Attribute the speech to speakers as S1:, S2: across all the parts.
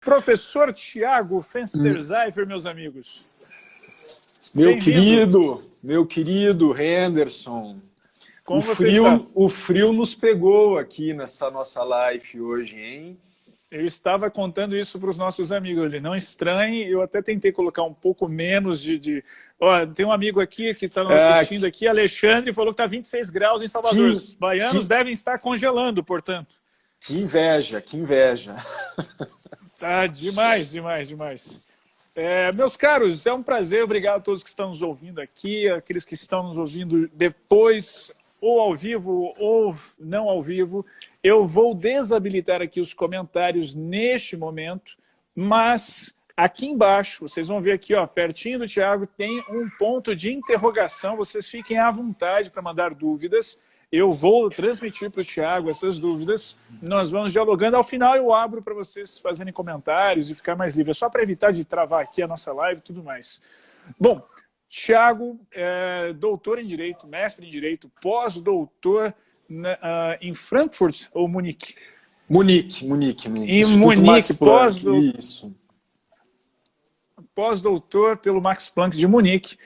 S1: Professor Tiago Fensterzheifer, meus amigos.
S2: Meu querido Henderson.
S1: Como você está?
S2: O frio nos pegou aqui nessa nossa live hoje, hein?
S1: Eu estava contando isso para os nossos amigos ali. Não estranhe, eu até tentei colocar um pouco menos de... Ó, tem um amigo aqui que está nos assistindo aqui, Alexandre, falou que está 26 graus em Salvador. Os baianos devem estar congelando, portanto.
S2: Que inveja, que inveja.
S1: Tá demais, demais, demais. Meus caros, é um prazer, obrigado a todos que estão nos ouvindo aqui, aqueles que estão nos ouvindo depois, ou ao vivo, ou não ao vivo. Eu vou desabilitar aqui os comentários neste momento, mas aqui embaixo, vocês vão ver aqui, ó, pertinho do Thiago, tem um ponto de interrogação, vocês fiquem à vontade para mandar dúvidas. Eu vou transmitir para o Thiago essas dúvidas, nós vamos dialogando. Ao final eu abro para vocês fazerem comentários e ficar mais livre. É só para evitar de travar aqui a nossa live e tudo mais. Bom, Thiago é doutor em Direito, mestre em Direito, pós-doutor em Frankfurt ou Munique?
S2: Munique.
S1: Em Munique, pós-doutor pelo Max Planck de Munique,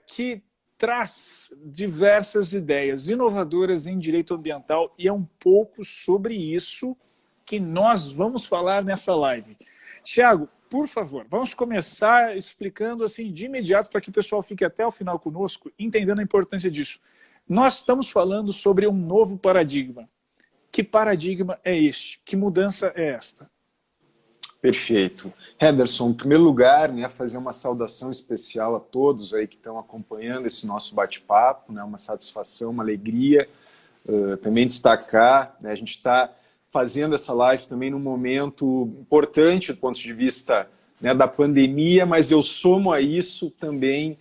S1: que traz diversas ideias inovadoras em direito ambiental e é um pouco sobre isso que nós vamos falar nessa live. Thiago, por favor, vamos começar explicando assim de imediato para que o pessoal fique até o final conosco, entendendo a importância disso. Nós estamos falando sobre um novo paradigma. Que paradigma é este? Que mudança é esta?
S2: Perfeito. Henderson, em primeiro lugar, né, fazer uma saudação especial a todos aí que estão acompanhando esse nosso bate-papo, né, uma satisfação, uma alegria. Também destacar, né, a gente está fazendo essa live também num momento importante do ponto de vista, né, da pandemia, mas eu somo a isso também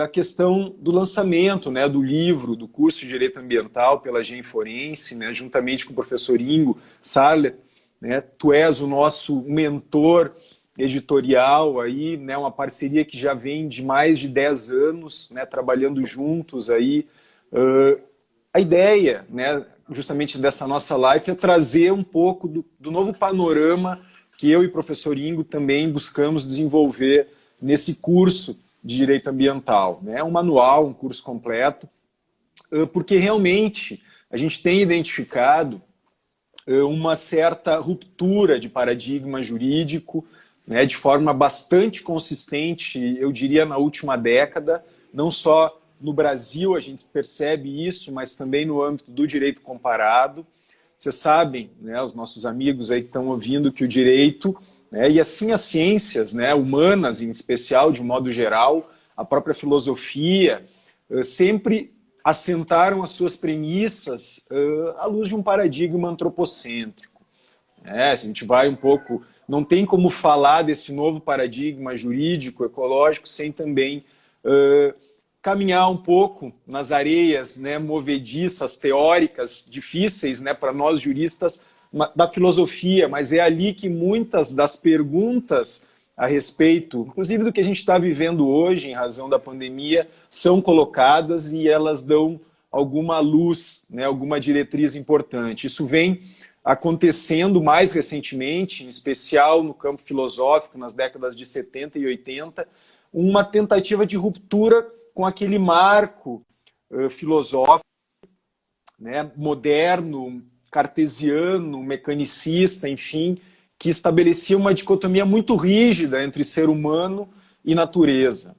S2: a questão do lançamento, né, do livro, do curso de Direito Ambiental pela Gen Forense, né, juntamente com o professor Ingo Sarlet, né, tu és o nosso mentor editorial, aí, né, uma parceria que já vem de mais de 10 anos, né, trabalhando juntos. Aí, a ideia, né, justamente dessa nossa live é trazer um pouco do novo panorama que eu e o professor Ingo também buscamos desenvolver nesse curso de Direito Ambiental. É um manual, um curso completo, porque realmente a gente tem identificado uma certa ruptura de paradigma jurídico, né, de forma bastante consistente, eu diria, na última década, não só no Brasil a gente percebe isso, mas também no âmbito do direito comparado. Vocês sabem, né, os nossos amigos aí que estão ouvindo, que o direito, né, e assim as ciências, né, humanas em especial, de um modo geral, a própria filosofia, sempre assentaram as suas premissas à luz de um paradigma antropocêntrico. A gente vai um pouco... Não tem como falar desse novo paradigma jurídico, ecológico, sem também caminhar um pouco nas areias, né, movediças, teóricas, difíceis, né, para nós juristas, da filosofia, mas é ali que muitas das perguntas a respeito, inclusive do que a gente está vivendo hoje, em razão da pandemia, são colocadas e elas dão alguma luz, né, alguma diretriz importante. Isso vem acontecendo mais recentemente, em especial no campo filosófico, nas décadas de 70 e 80, uma tentativa de ruptura com aquele marco filosófico, né, moderno, cartesiano, mecanicista, enfim, que estabelecia uma dicotomia muito rígida entre ser humano e natureza.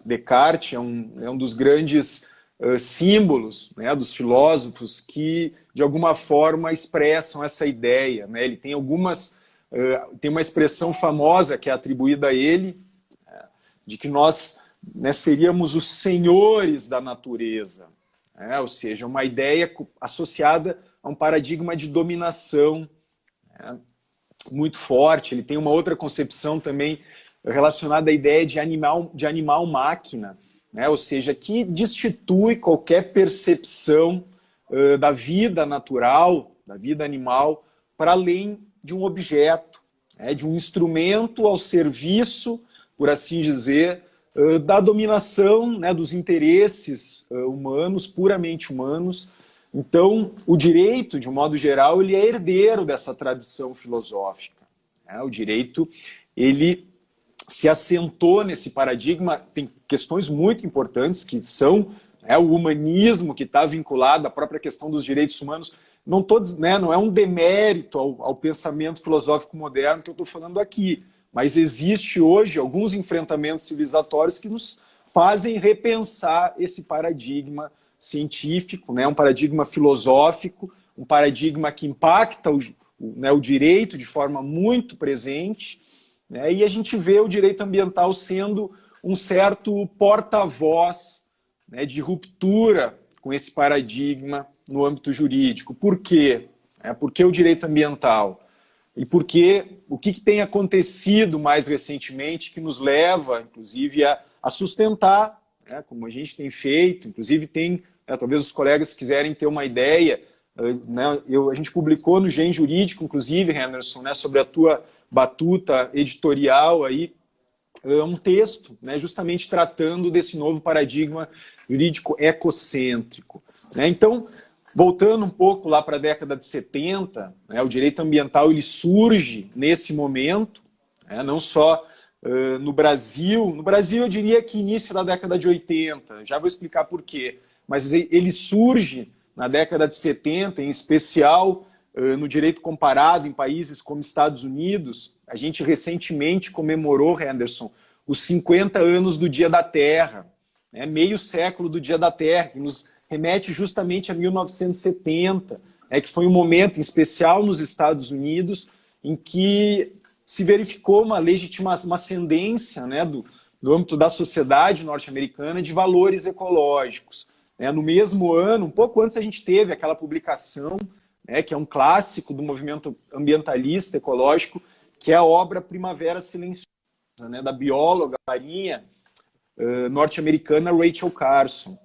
S2: Descartes é um dos grandes símbolos, né, dos filósofos que, de alguma forma, expressam essa ideia. Né? Ele tem tem uma expressão famosa que é atribuída a ele, de que nós, né, seríamos os senhores da natureza. Ou seja, uma ideia associada a um paradigma de dominação, né, muito forte. Ele tem uma outra concepção também relacionada à ideia de animal-máquina, né? Ou seja, que destitui qualquer percepção da vida natural, da vida animal, para além de um objeto, né? De um instrumento ao serviço, por assim dizer, da dominação, né? Dos interesses humanos, puramente humanos. Então, o direito, de um modo geral, ele é herdeiro dessa tradição filosófica. O direito, ele se assentou nesse paradigma. Tem questões muito importantes que são o humanismo, que está vinculado à própria questão dos direitos humanos. Não, não é um demérito ao pensamento filosófico moderno que eu estou falando aqui, mas existe hoje alguns enfrentamentos civilizatórios que nos fazem repensar esse paradigma científico, um paradigma filosófico, um paradigma que impacta o direito de forma muito presente, e a gente vê o direito ambiental sendo um certo porta-voz de ruptura com esse paradigma no âmbito jurídico. Por quê? Por que o direito ambiental? E por que o que tem acontecido mais recentemente que nos leva, inclusive, a sustentar, como a gente tem feito, inclusive tem, talvez os colegas quiserem ter uma ideia, a gente publicou no Gen Jurídico, inclusive, Henderson, sobre a tua batuta editorial aí, um texto justamente tratando desse novo paradigma jurídico ecocêntrico. Então, voltando um pouco lá para a década de 70, o direito ambiental ele surge nesse momento, não só no Brasil. No Brasil, eu diria que início da década de 80, já vou explicar por quê, mas ele surge na década de 70, em especial no direito comparado em países como Estados Unidos. A gente recentemente comemorou, Henderson, os 50 anos do Dia da Terra, meio século do Dia da Terra, que nos remete justamente a 1970, que foi um momento, em especial nos Estados Unidos, em que se verificou uma legitimação, uma ascendência do âmbito da sociedade norte-americana de valores ecológicos. No mesmo ano, um pouco antes, a gente teve aquela publicação, que é um clássico do movimento ambientalista ecológico, que é a obra Primavera Silenciosa, da bióloga marinha norte-americana Rachel Carson,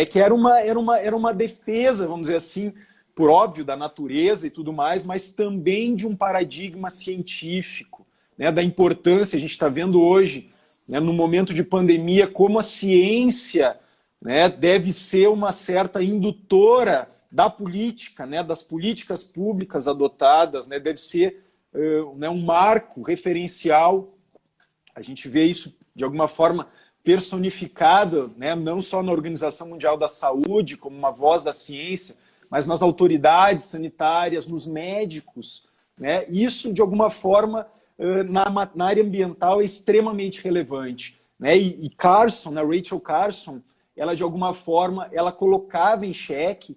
S2: que era uma defesa, vamos dizer assim, por óbvio, da natureza e tudo mais, mas também de um paradigma científico, da importância. A gente está vendo hoje, no momento de pandemia, como a ciência deve ser uma certa indutora da política, das políticas públicas adotadas, deve ser um marco referencial. A gente vê isso, de alguma forma, personificado, não só na Organização Mundial da Saúde, como uma voz da ciência, mas nas autoridades sanitárias, nos médicos. Isso, de alguma forma, na área ambiental é extremamente relevante. E Carson, Rachel Carson, ela, de alguma forma, ela colocava em xeque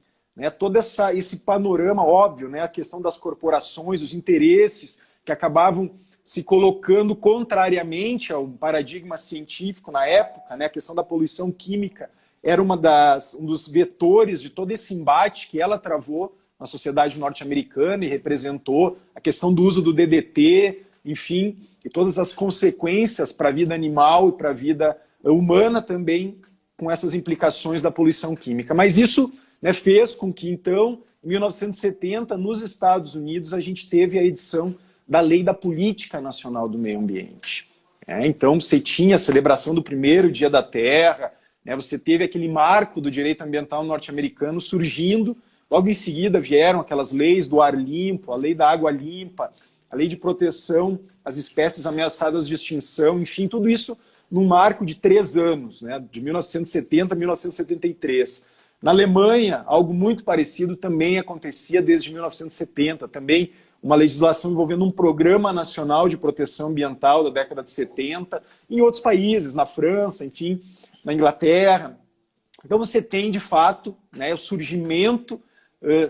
S2: todo esse panorama óbvio, a questão das corporações, os interesses que acabavam se colocando contrariamente ao paradigma científico na época. A questão da poluição química era um dos vetores de todo esse embate que ela travou na sociedade norte-americana e representou a questão do uso do DDT, enfim, e todas as consequências para a vida animal e para a vida humana também, com essas implicações da poluição química. Mas isso fez com que, então, em 1970, nos Estados Unidos, a gente teve a edição da Lei da Política Nacional do Meio Ambiente. Então, você tinha a celebração do primeiro Dia da Terra, você teve aquele marco do direito ambiental norte-americano surgindo, logo em seguida vieram aquelas leis do ar limpo, a lei da água limpa, a lei de proteção às espécies ameaçadas de extinção, enfim, tudo isso num marco de 3 anos, de 1970 a 1973. Na Alemanha, algo muito parecido também acontecia desde 1970, também uma legislação envolvendo um programa nacional de proteção ambiental da década de 70, em outros países, na França, enfim, na Inglaterra. Então você tem, de fato, o surgimento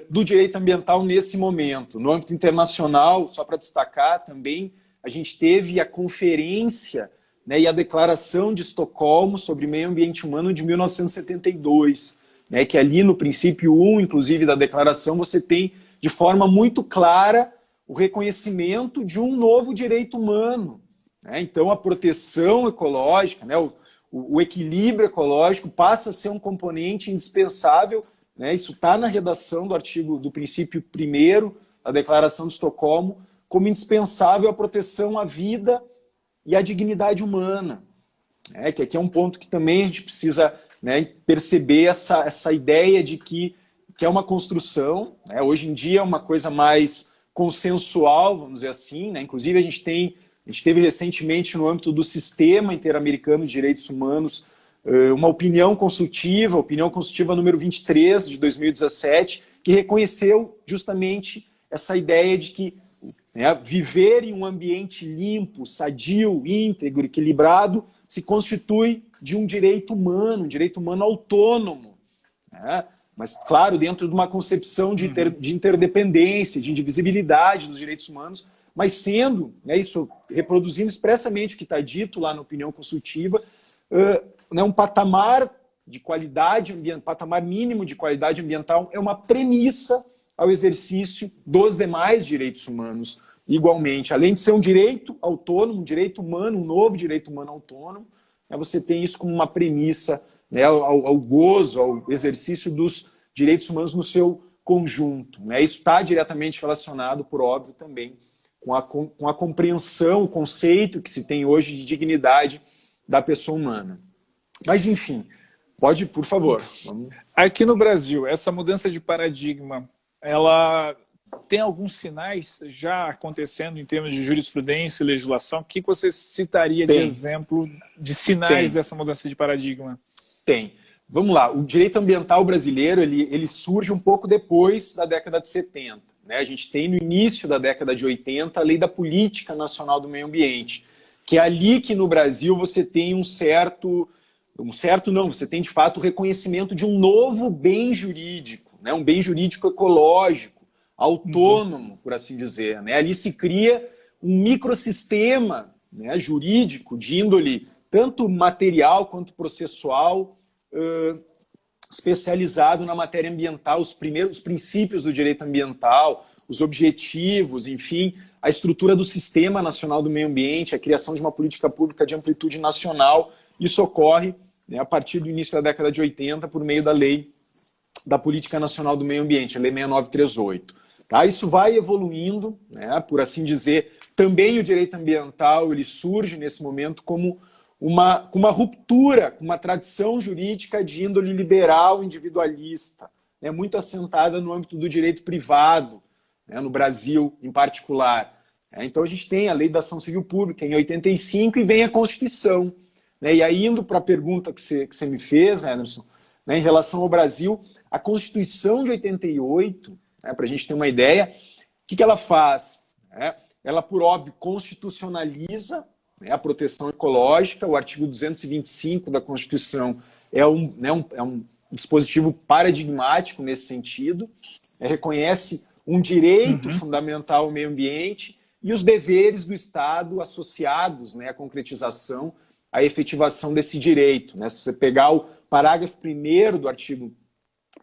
S2: do direito ambiental nesse momento. No âmbito internacional, só para destacar também, a gente teve a conferência e a Declaração de Estocolmo sobre Meio Ambiente Humano de 1972, que ali no princípio 1, inclusive, da declaração, você tem de forma muito clara o reconhecimento de um novo direito humano. Então, a proteção ecológica, o equilíbrio ecológico passa a ser um componente indispensável. Isso está na redação do artigo do princípio 1º da Declaração de Estocolmo, como indispensável a proteção à vida e à dignidade humana. Que aqui é um ponto que também a gente precisa perceber essa ideia de que é uma construção. Hoje em dia é uma coisa mais consensual, vamos dizer assim, né? Inclusive a gente teve recentemente no âmbito do Sistema Interamericano de Direitos Humanos uma opinião consultiva número 23 de 2017, que reconheceu justamente essa ideia de que, né, viver em um ambiente limpo, sadio, íntegro, equilibrado, se constitui de um direito humano autônomo, né? Mas, claro, dentro de uma concepção de interdependência, de indivisibilidade dos direitos humanos, mas sendo, né, isso reproduzindo expressamente o que está dito lá na opinião consultiva, né, um patamar de qualidade ambiental, patamar mínimo de qualidade ambiental é uma premissa ao exercício dos demais direitos humanos igualmente. Além de ser um direito autônomo, um direito humano, um novo direito humano autônomo, né, você tem isso como uma premissa, né, ao gozo, ao exercício dos direitos humanos no seu conjunto, né? Isso está diretamente relacionado, por óbvio, também com a compreensão, o conceito que se tem hoje de dignidade da pessoa humana. Mas, enfim, pode, por favor. Vamos...
S1: Aqui no Brasil, essa mudança de paradigma, ela tem alguns sinais já acontecendo em termos de jurisprudência e legislação? O que você citaria de exemplo de sinais dessa mudança de paradigma?
S2: Tem. Vamos lá, o direito ambiental brasileiro ele surge um pouco depois da década de 70. Né? A gente tem no início da década de 80 a Lei da Política Nacional do Meio Ambiente, que é ali que no Brasil você tem você tem de fato o reconhecimento de um novo bem jurídico, né? Um bem jurídico ecológico, autônomo, por assim dizer. Né? Ali se cria um microsistema, né, jurídico de índole tanto material quanto processual, especializado na matéria ambiental, os princípios do direito ambiental, os objetivos, enfim, a estrutura do Sistema Nacional do Meio Ambiente, a criação de uma política pública de amplitude nacional. Isso ocorre, né, a partir do início da década de 80 por meio da Lei da Política Nacional do Meio Ambiente, a Lei 6938. Tá? Isso vai evoluindo, né, por assim dizer. Também o direito ambiental ele surge nesse momento como uma ruptura, com uma tradição jurídica de índole liberal individualista, né, muito assentada no âmbito do direito privado, né, no Brasil em particular. Então a gente tem a Lei da Ação Civil Pública em 85 e vem a Constituição. Né, e aí, indo para a pergunta que você me fez, Henderson, né, em relação ao Brasil, a Constituição de 88, né, para a gente ter uma ideia, o que ela faz? Ela, por óbvio, constitucionaliza, né, a proteção ecológica. O artigo 225 da Constituição é um dispositivo paradigmático nesse sentido, reconhece um direito fundamental ao meio ambiente e os deveres do Estado associados, né, à concretização, à efetivação desse direito. Né? Se você pegar o parágrafo 1º do artigo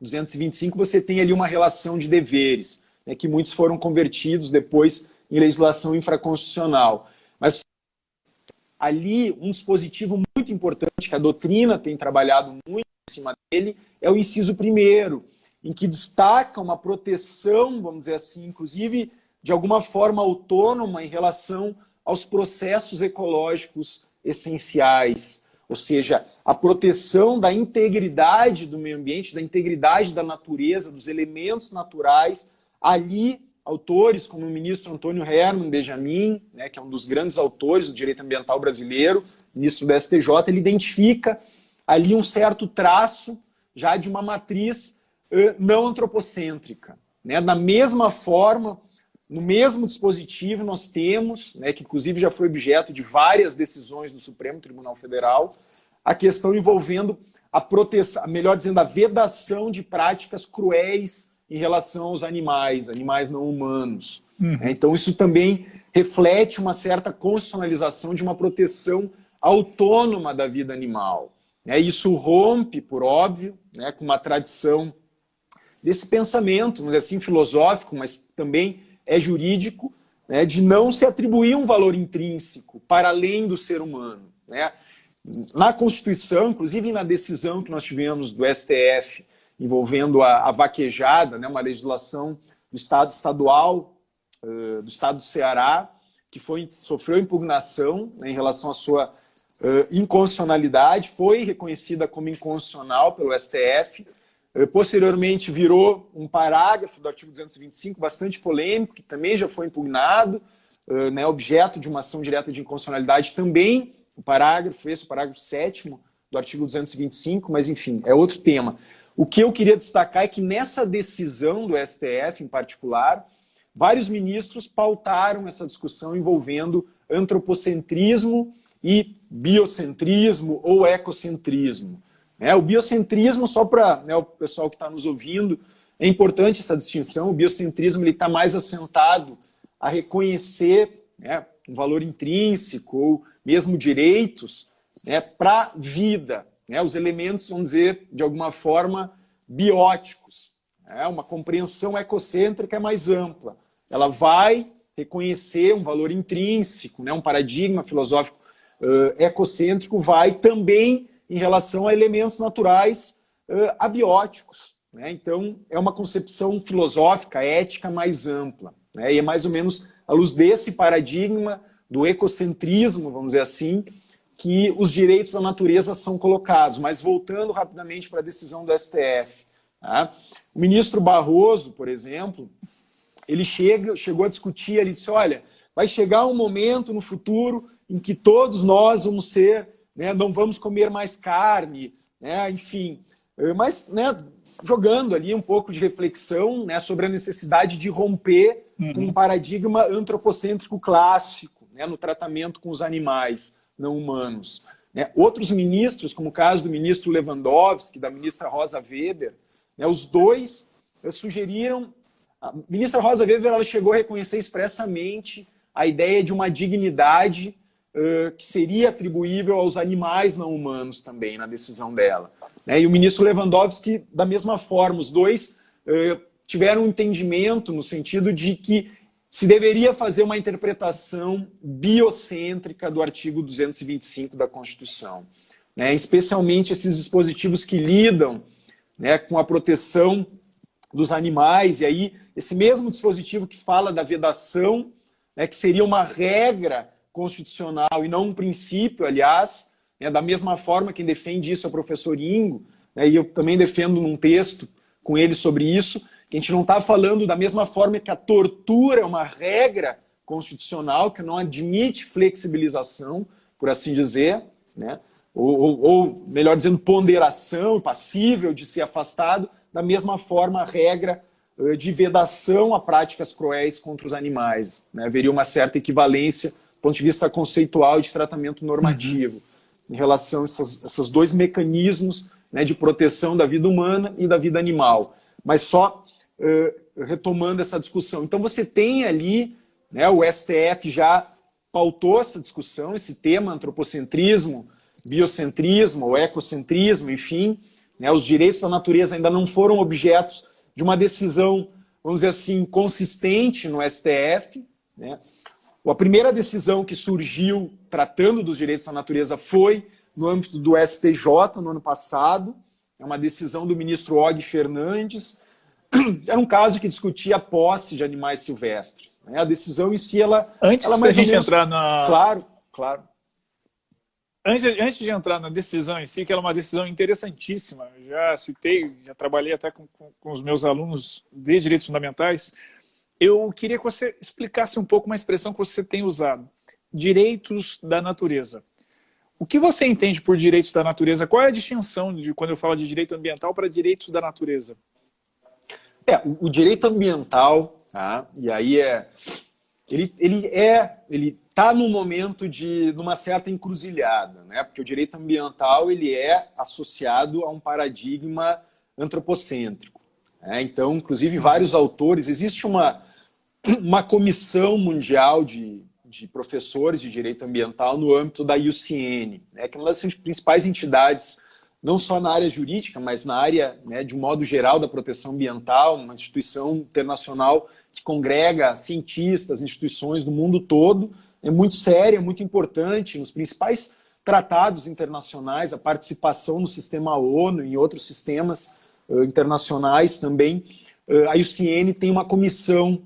S2: 225, você tem ali uma relação de deveres, né, que muitos foram convertidos depois em legislação infraconstitucional. Mas ali, um dispositivo muito importante, que a doutrina tem trabalhado muito em cima dele, é o inciso 1º, em que destaca uma proteção, vamos dizer assim, inclusive de alguma forma autônoma em relação aos processos ecológicos essenciais, ou seja, a proteção da integridade do meio ambiente, da integridade da natureza, dos elementos naturais. Ali, autores como o ministro Antônio Hermann Benjamin, né, que é um dos grandes autores do direito ambiental brasileiro, ministro do STJ, ele identifica ali um certo traço já de uma matriz não antropocêntrica. Né? Da mesma forma, no mesmo dispositivo nós temos, né, que inclusive já foi objeto de várias decisões do Supremo Tribunal Federal, a questão envolvendo a proteção, melhor dizendo, a vedação de práticas cruéis em relação aos animais não humanos. Então isso também reflete uma certa constitucionalização de uma proteção autônoma da vida animal. Isso rompe, por óbvio, né, com uma tradição desse pensamento, vamos dizer assim, filosófico, mas também é jurídico, né, de não se atribuir um valor intrínseco para além do ser humano. Né? Na Constituição, inclusive na decisão que nós tivemos do STF, envolvendo a vaquejada, né, uma legislação do Estado estadual, do Estado do Ceará, que sofreu impugnação, né, em relação à sua inconstitucionalidade, foi reconhecida como inconstitucional pelo STF, posteriormente virou um parágrafo do artigo 225, bastante polêmico, que também já foi impugnado, né, objeto de uma ação direta de inconstitucionalidade também, o parágrafo 7º do artigo 225, mas enfim, é outro tema. O que eu queria destacar é que nessa decisão do STF, em particular, vários ministros pautaram essa discussão envolvendo antropocentrismo e biocentrismo ou ecocentrismo. O biocentrismo, só para o pessoal que está nos ouvindo, é importante essa distinção. O biocentrismo está mais assentado a reconhecer, né, um valor intrínseco ou mesmo direitos, né, para a vida. Né, os elementos, vamos dizer, de alguma forma, bióticos. Uma compreensão ecocêntrica é mais ampla. Ela vai reconhecer um valor intrínseco, né, um paradigma filosófico ecocêntrico, vai também em relação a elementos naturais abióticos. Né? Então, é uma concepção filosófica, ética mais ampla. Né? E é mais ou menos à luz desse paradigma do ecocentrismo, vamos dizer assim, que os direitos da natureza são colocados. Mas voltando rapidamente para a decisão do STF. Tá? O ministro Barroso, por exemplo, ele chegou a discutir, ele disse, olha, vai chegar um momento no futuro em que todos nós vamos ser, né, não vamos comer mais carne, né, enfim. Mas, né, jogando ali um pouco de reflexão, né, sobre a necessidade de romper com um paradigma antropocêntrico clássico, né, no tratamento com os animais não humanos. Né. Outros ministros, como o caso do ministro Lewandowski, da ministra Rosa Weber, né, os dois sugeriram. A ministra Rosa Weber, ela chegou a reconhecer expressamente a ideia de uma dignidade que seria atribuível aos animais não humanos também na decisão dela. Né? E o ministro Lewandowski, da mesma forma, os dois tiveram um entendimento no sentido de que se deveria fazer uma interpretação biocêntrica do artigo 225 da Constituição. Né? Especialmente esses dispositivos que lidam, né, com a proteção dos animais, e aí esse mesmo dispositivo que fala da vedação, né, que seria uma regra constitucional e não um princípio, aliás, né, da mesma forma quem defende isso é o professor Ingo, né, e eu também defendo num texto com ele sobre isso, que a gente não está falando da mesma forma que a tortura é uma regra constitucional que não admite flexibilização, por assim dizer, né, ou melhor dizendo, ponderação, passível de ser afastado, da mesma forma a regra de vedação a práticas cruéis contra os animais. Né? Haveria uma certa equivalência do ponto de vista conceitual e de tratamento normativo em relação a esses dois mecanismos, né, de proteção da vida humana e da vida animal. Mas só retomando essa discussão. Então você tem ali, né, o STF já pautou essa discussão, esse tema, antropocentrismo, biocentrismo, ou ecocentrismo, enfim, né, os direitos da natureza ainda não foram objetos de uma decisão, vamos dizer assim, consistente no STF. Né? A primeira decisão que surgiu tratando dos direitos da natureza foi no âmbito do STJ no ano passado. É uma decisão do ministro Og Fernandes. Era um caso que discutia a posse de animais silvestres. Né? A decisão em si, ela
S1: mais da gente entrar na...
S2: Claro.
S1: Antes de entrar na decisão em si, que ela é uma decisão interessantíssima, já citei, já trabalhei até com os meus alunos de direitos fundamentais, eu queria que você explicasse um pouco uma expressão que você tem usado, direitos da natureza. O que você entende por direitos da natureza? Qual é a distinção de quando eu falo de direito ambiental para direitos da natureza?
S2: O direito ambiental, tá? E aí ele está num momento numa certa encruzilhada, né? Porque o direito ambiental ele é associado a um paradigma antropocêntrico. Né? Então, inclusive, vários autores, existe uma comissão mundial de professores de direito ambiental no âmbito da IUCN, né? Que é uma das principais entidades, não só na área jurídica, mas na área, né, de um modo geral da proteção ambiental, uma instituição internacional que congrega cientistas, instituições do mundo todo. É muito séria, muito importante, nos principais tratados internacionais, a participação no sistema ONU e em outros sistemas internacionais também. A IUCN tem uma comissão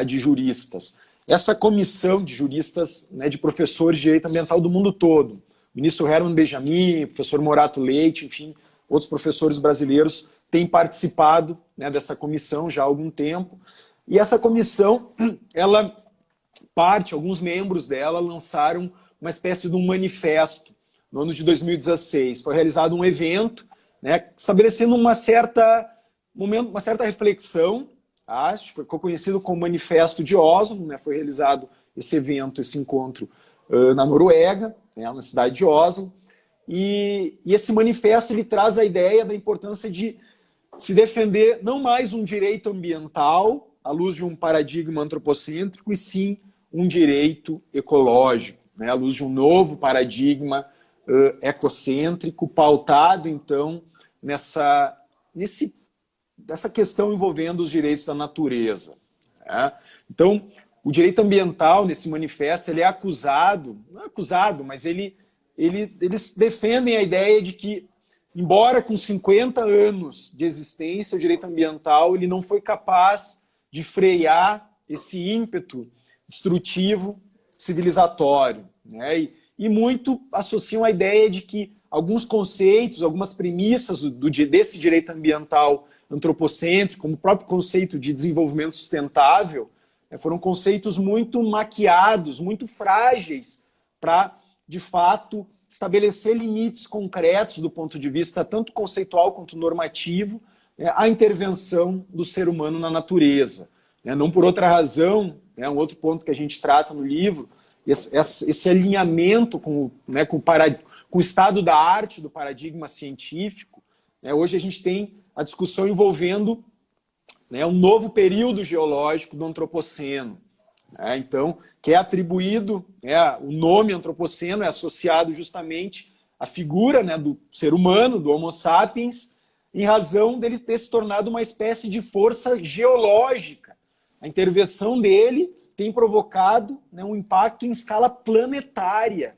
S2: de juristas. Essa comissão de juristas, né, de professores de direito ambiental do mundo todo, o ministro Herman Benjamin, o professor Morato Leite, enfim, outros professores brasileiros tem participado, né, dessa comissão já há algum tempo. E essa comissão, alguns membros dela lançaram uma espécie de um manifesto no ano de 2016. Foi realizado um evento, né, estabelecendo uma certa reflexão, ficou conhecido como Manifesto de Oslo, né, foi realizado esse evento, esse encontro na Noruega, né, na cidade de Oslo, e esse manifesto ele traz a ideia da importância de se defender não mais um direito ambiental à luz de um paradigma antropocêntrico, e sim um direito ecológico, né, à luz de um novo paradigma ecocêntrico, pautado, então, nessa questão envolvendo os direitos da natureza. Né? Então, o direito ambiental, nesse manifesto, ele é acusado, não é acusado, mas eles defendem a ideia de que, embora com 50 anos de existência, o direito ambiental ele não foi capaz de frear esse ímpeto destrutivo civilizatório. Né? E muito associam a ideia de que alguns conceitos, algumas premissas desse direito ambiental antropocêntrico, como o próprio conceito de desenvolvimento sustentável, foram conceitos muito maquiados, muito frágeis para, de fato, estabelecer limites concretos do ponto de vista tanto conceitual quanto normativo à intervenção do ser humano na natureza. Não por outra razão, um outro ponto que a gente trata no livro, esse alinhamento com o estado da arte do paradigma científico. Hoje a gente tem a discussão envolvendo um novo período geológico do antropoceno. Então, que é atribuído, o nome antropoceno é associado justamente à figura do ser humano, do Homo sapiens, em razão dele ter se tornado uma espécie de força geológica. A intervenção dele tem provocado um impacto em escala planetária.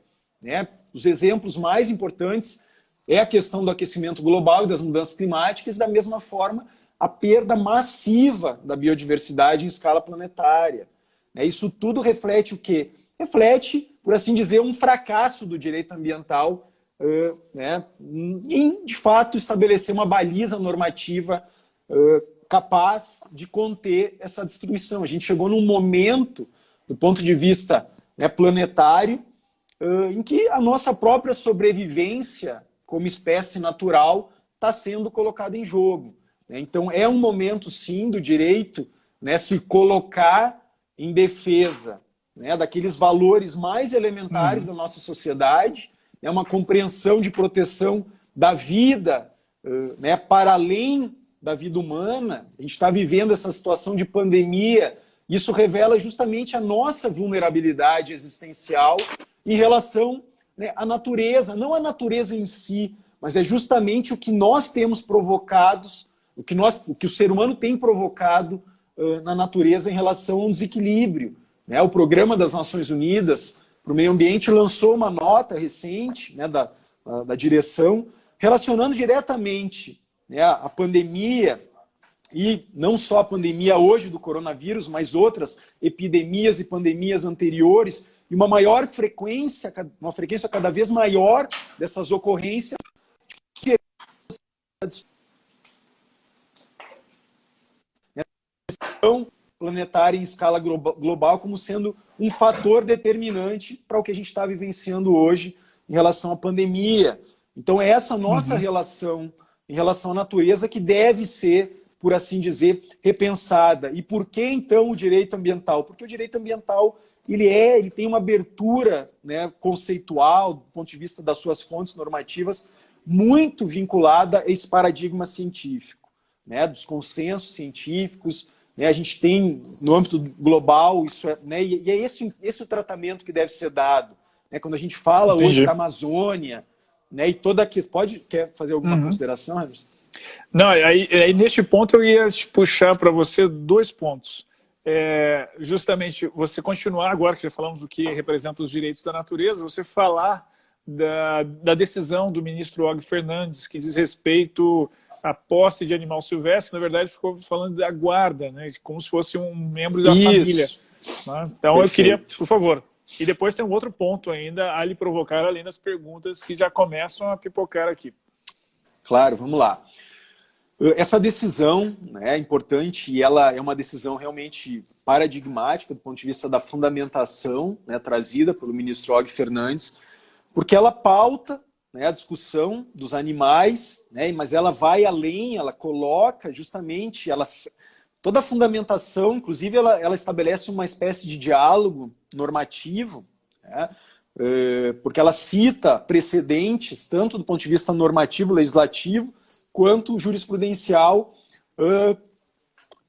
S2: Os exemplos mais importantes é a questão do aquecimento global e das mudanças climáticas, da mesma forma, a perda massiva da biodiversidade em escala planetária. Isso tudo reflete o quê? Reflete, por assim dizer, um fracasso do direito ambiental em, de fato, estabelecer uma baliza normativa capaz de conter essa destruição. A gente chegou num momento, do ponto de vista planetário, em que a nossa própria sobrevivência como espécie natural está sendo colocada em jogo. Então, é um momento, sim, do direito se colocar em defesa daqueles valores mais elementares da nossa sociedade, uma compreensão de proteção da vida para além da vida humana. A gente está vivendo essa situação de pandemia, isso revela justamente a nossa vulnerabilidade existencial em relação à natureza, não a natureza em si, mas é justamente o que nós temos provocados, o que o ser humano tem provocado na natureza em relação a um desequilíbrio. O Programa das Nações Unidas para o Meio Ambiente lançou uma nota recente da direção, relacionando diretamente a pandemia, e não só a pandemia hoje do coronavírus, mas outras epidemias e pandemias anteriores, e uma frequência cada vez maior dessas ocorrências planetária em escala global como sendo um fator determinante para o que a gente está vivenciando hoje em relação à pandemia. Então, é essa nossa relação em relação à natureza que deve ser, por assim dizer, repensada. E por que, então, o direito ambiental? Porque o direito ambiental ele tem uma abertura conceitual, do ponto de vista das suas fontes normativas, muito vinculada a esse paradigma científico, dos consensos científicos. A gente tem, no âmbito global, isso e é esse o tratamento que deve ser dado. Quando a gente fala hoje da Amazônia, e toda aqui. Quer fazer alguma consideração, Anderson?
S1: Não, aí neste ponto eu ia te puxar para você 2 pontos. Justamente você continuar agora, que já falamos do que representa os direitos da natureza, você falar da decisão do ministro Og Fernandes, que diz respeito à posse de animal silvestre, na verdade ficou falando da guarda, como se fosse um membro da família. Então eu queria, por favor. E depois tem um outro ponto ainda a lhe provocar, além das perguntas que já começam a pipocar aqui.
S2: Claro, vamos lá. Essa decisão, né, é importante, e ela é uma decisão realmente paradigmática do ponto de vista da fundamentação, né, trazida pelo ministro Og Fernandes, porque ela pauta, né, a discussão dos animais, né, mas ela vai além, ela coloca justamente, toda a fundamentação, inclusive ela estabelece uma espécie de diálogo normativo, né, porque ela cita precedentes, tanto do ponto de vista normativo, legislativo, quanto jurisprudencial.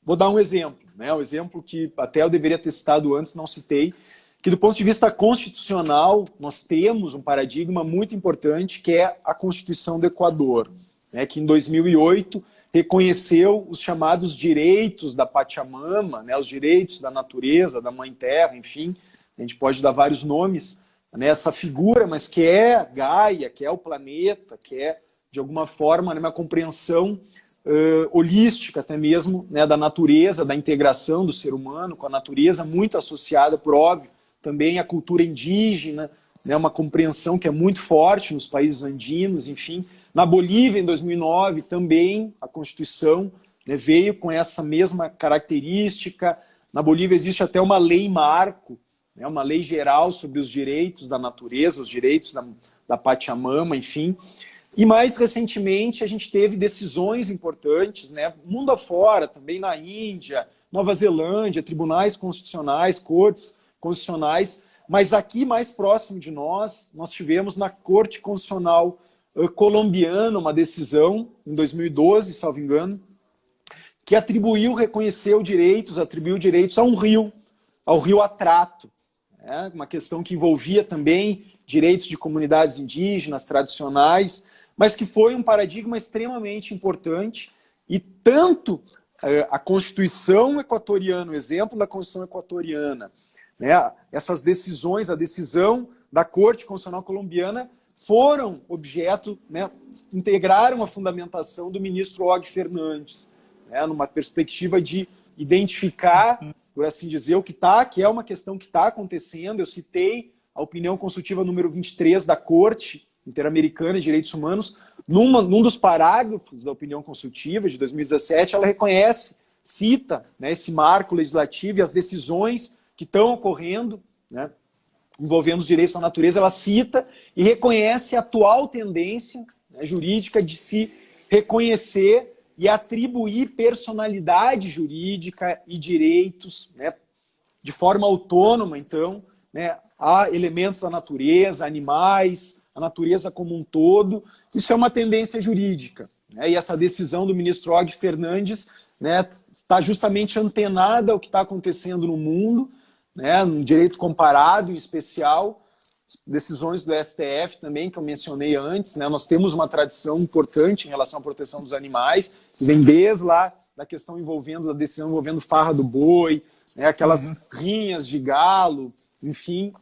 S2: Vou dar um exemplo, né? Um exemplo que até eu deveria ter citado antes, não citei, que do ponto de vista constitucional, nós temos um paradigma muito importante, que é a Constituição do Equador, né? Que em 2008 reconheceu os chamados direitos da Pachamama, né? Os direitos da natureza, da Mãe Terra, enfim, a gente pode dar vários nomes, nessa figura, mas que é Gaia, que é o planeta, que é, de alguma forma, uma compreensão holística até mesmo, né, da natureza, da integração do ser humano com a natureza, muito associada, por óbvio, também à cultura indígena, né, uma compreensão que é muito forte nos países andinos, enfim. Na Bolívia, em 2009, também a Constituição, né, veio com essa mesma característica. Na Bolívia existe até uma lei marco, né, uma lei geral sobre os direitos da natureza, os direitos da Pachamama, enfim. E mais recentemente a gente teve decisões importantes, né, mundo afora, também na Índia, Nova Zelândia, tribunais constitucionais, cortes constitucionais, mas aqui mais próximo de nós tivemos na Corte Constitucional colombiana uma decisão, em 2012, salvo engano, que reconheceu direitos, atribuiu direitos ao Rio Atrato. Uma questão que envolvia também direitos de comunidades indígenas, tradicionais, mas que foi um paradigma extremamente importante, e tanto a Constituição equatoriana, o exemplo da Constituição equatoriana, né, essas decisões, a decisão da Corte Constitucional colombiana foram objeto, né, integraram a fundamentação do ministro Og Fernandes, né, numa perspectiva de identificar, por assim dizer, que é uma questão que está acontecendo. Eu citei a opinião consultiva número 23 da Corte Interamericana de Direitos Humanos. Num dos parágrafos da opinião consultiva de 2017, ela cita, né, esse marco legislativo e as decisões que estão ocorrendo, né, envolvendo os direitos da natureza. Ela cita e reconhece a atual tendência, né, jurídica de se reconhecer e atribuir personalidade jurídica e direitos, né, de forma autônoma, então, né, a elementos da natureza, animais, a natureza como um todo. Isso é uma tendência jurídica, né, e essa decisão do ministro Og Fernandes, né, está justamente antenada ao que está acontecendo no mundo, né, no direito comparado em especial, decisões do STF também, que eu mencionei antes, né? Nós temos uma tradição importante em relação à proteção dos animais, que vem desde lá da questão da decisão envolvendo farra do boi, né? Aquelas rinhas de galo, enfim.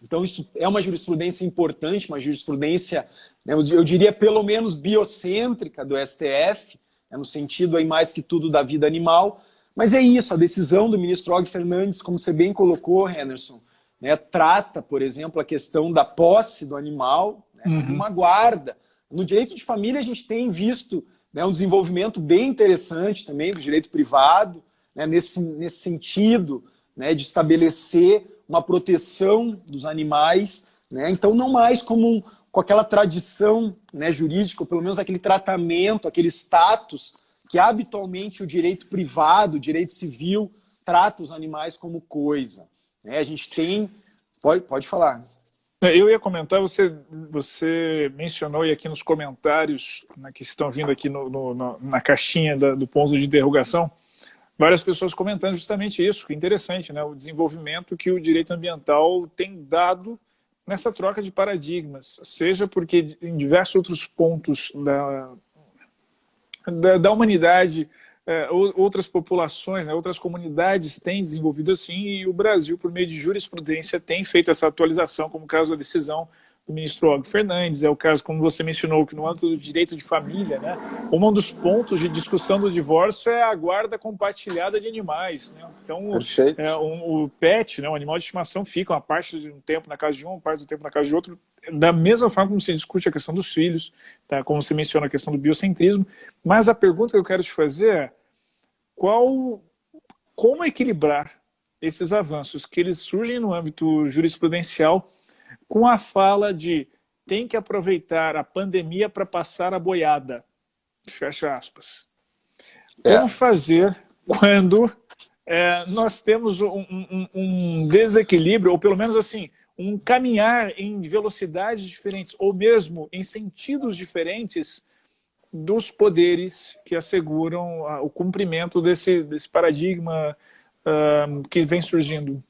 S2: Então isso é uma jurisprudência importante, uma jurisprudência, né, eu diria pelo menos biocêntrica do STF, né, no sentido aí mais que tudo da vida animal. Mas é isso, a decisão do ministro Og Fernandes, como você bem colocou, Henderson, né, trata, por exemplo, a questão da posse do animal, né, uma guarda. No direito de família a gente tem visto, né, um desenvolvimento bem interessante também do direito privado, né, nesse sentido, né, de estabelecer uma proteção dos animais, né, então não mais com aquela tradição, né, jurídica, ou pelo menos aquele tratamento, aquele status que habitualmente o direito privado, o direito civil, trata os animais como coisa. A gente tem... Pode falar.
S1: Eu ia comentar, você mencionou aí aqui nos comentários, né, que estão vindo aqui na caixinha do ponto de interrogação, várias pessoas comentando justamente isso, que é interessante, né, o desenvolvimento que o direito ambiental tem dado nessa troca de paradigmas, seja porque em diversos outros pontos da humanidade, outras populações, né, outras comunidades têm desenvolvido assim, e o Brasil, por meio de jurisprudência, tem feito essa atualização, como o caso da decisão do ministro Og Fernandes, é o caso, como você mencionou, que no âmbito do direito de família, né, um dos pontos de discussão do divórcio é a guarda compartilhada de animais. Né? Então, o pet, né, o animal de estimação, fica uma parte de um tempo na casa de um, uma parte do tempo na casa de outro, da mesma forma como se discute a questão dos filhos, tá? Como você menciona a questão do biocentrismo. Mas a pergunta que eu quero te fazer é como equilibrar esses avanços que eles surgem no âmbito jurisprudencial com a fala de tem que aproveitar a pandemia para passar a boiada. Fecha aspas. Como fazer quando nós temos um desequilíbrio, ou pelo menos assim, um caminhar em velocidades diferentes, ou mesmo em sentidos diferentes dos poderes que asseguram o cumprimento desse paradigma que vem surgindo?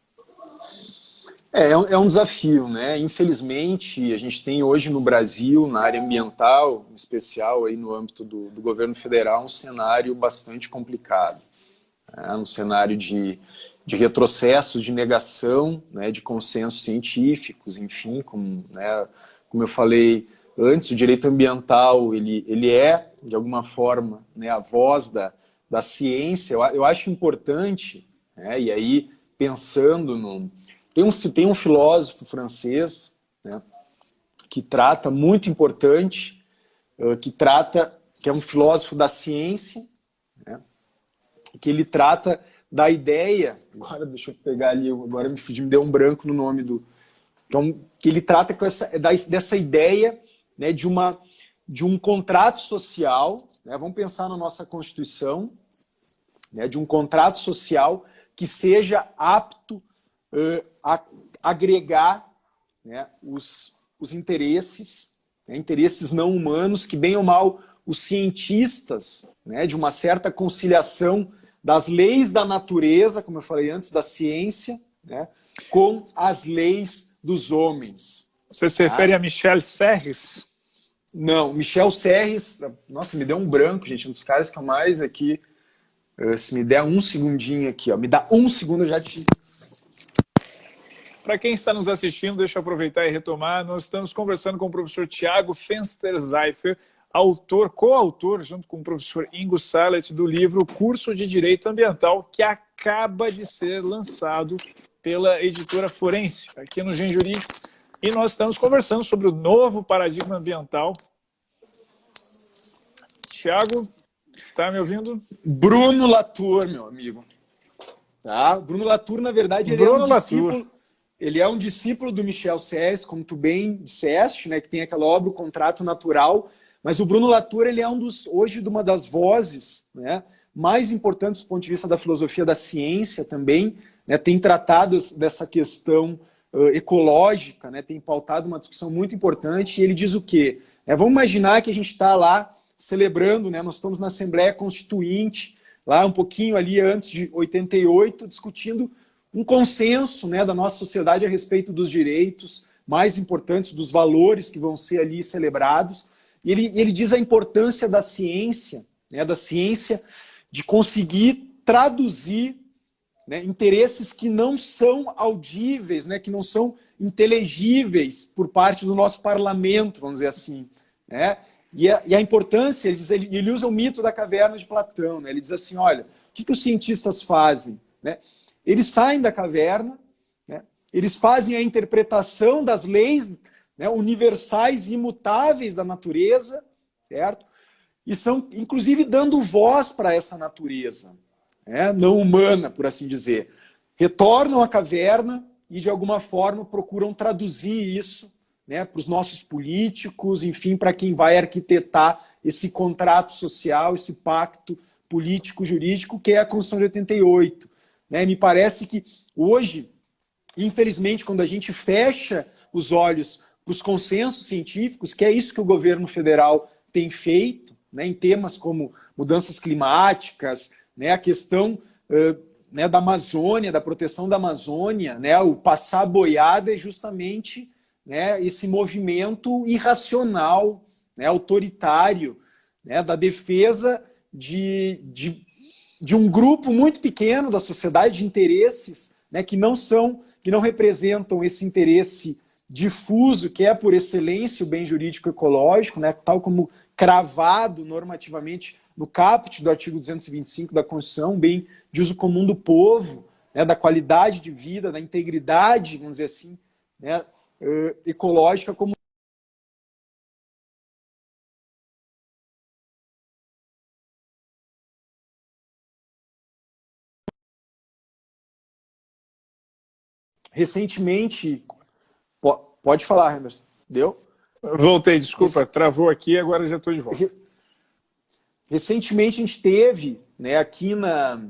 S2: É um desafio, né? Infelizmente, a gente tem hoje no Brasil, na área ambiental, em especial aí no âmbito do governo federal, um cenário bastante complicado. Um cenário de retrocessos, de negação, né, de consensos científicos, enfim, como eu falei antes, o direito ambiental ele é, de alguma forma, né, a voz da ciência. Eu acho importante, né, e aí pensando no... Tem um filósofo francês, né, que trata, muito importante, que é um filósofo da ciência, né, que ele trata da ideia, agora deixa eu pegar ali, agora me deu um branco no nome do... Então, que ele trata dessa ideia, né, de um contrato social, né, vamos pensar na nossa Constituição, né, de um contrato social que seja apto a agregar, né, os interesses, né, interesses não humanos, que bem ou mal os cientistas, né, de uma certa conciliação das leis da natureza, como eu falei antes, da ciência, né, com as leis dos homens.
S1: Você se refere a Michel Serres?
S2: Não, Michel Serres, nossa, me deu um branco, gente, um dos caras que eu mais aqui, se me der um segundinho aqui, ó, me dá um segundo, eu já te...
S1: Para quem está nos assistindo, deixa eu aproveitar e retomar, nós estamos conversando com o professor Tiago Fensterzeifer, coautor, junto com o professor Ingo Sallet, do livro Curso de Direito Ambiental, que acaba de ser lançado pela editora Forense, aqui no Gen Jurídico. E nós estamos conversando sobre o novo paradigma ambiental. Tiago, está me ouvindo?
S2: Bruno Latour, meu amigo. Tá? Bruno Latour, na verdade, ele é um discípulo do Michel Serres, como tu bem disseste, né, que tem aquela obra, O Contrato Natural. Mas o Bruno Latour, ele é hoje de uma das vozes, né, mais importantes do ponto de vista da filosofia da ciência também, né, tem tratado dessa questão ecológica, né, tem pautado uma discussão muito importante, e ele diz o quê? Vamos imaginar que a gente está lá celebrando, né, nós estamos na Assembleia Constituinte, lá um pouquinho ali antes de 88, discutindo um consenso, né, da nossa sociedade a respeito dos direitos mais importantes, dos valores que vão ser ali celebrados. E ele diz a importância da ciência, né, de conseguir traduzir, né, interesses que não são audíveis, né, que não são inteligíveis por parte do nosso parlamento, vamos dizer assim. Né? E a importância, ele usa o mito da caverna de Platão. Né? Ele diz assim, olha, o que os cientistas fazem? Né? Eles saem da caverna, né? Eles fazem a interpretação das leis, né, universais e imutáveis da natureza, certo? E são, inclusive, dando voz para essa natureza, né, não humana, por assim dizer. Retornam à caverna e, de alguma forma, procuram traduzir isso, né, para os nossos políticos, enfim, para quem vai arquitetar esse contrato social, esse pacto político-jurídico, que é a Constituição de 88. Né? Me parece que hoje, infelizmente, quando a gente fecha os olhos para os consensos científicos, que é isso que o governo federal tem feito, né, em temas como mudanças climáticas, né, a questão né, da Amazônia, da proteção da Amazônia, né, o passar boiada é justamente, né, esse movimento irracional, né, autoritário, né, da defesa de um grupo muito pequeno da sociedade, de interesses, né, que não representam esse interesse difuso, que é por excelência o bem jurídico ecológico, né, tal como cravado normativamente no caput do artigo 225 da Constituição, um bem de uso comum do povo, né, da qualidade de vida, da integridade, vamos dizer assim, né, ecológica como recentemente. Pode falar, Emerson. Deu?
S1: Voltei, desculpa, travou aqui, agora já estou de volta.
S2: Recentemente a gente teve, né, aqui na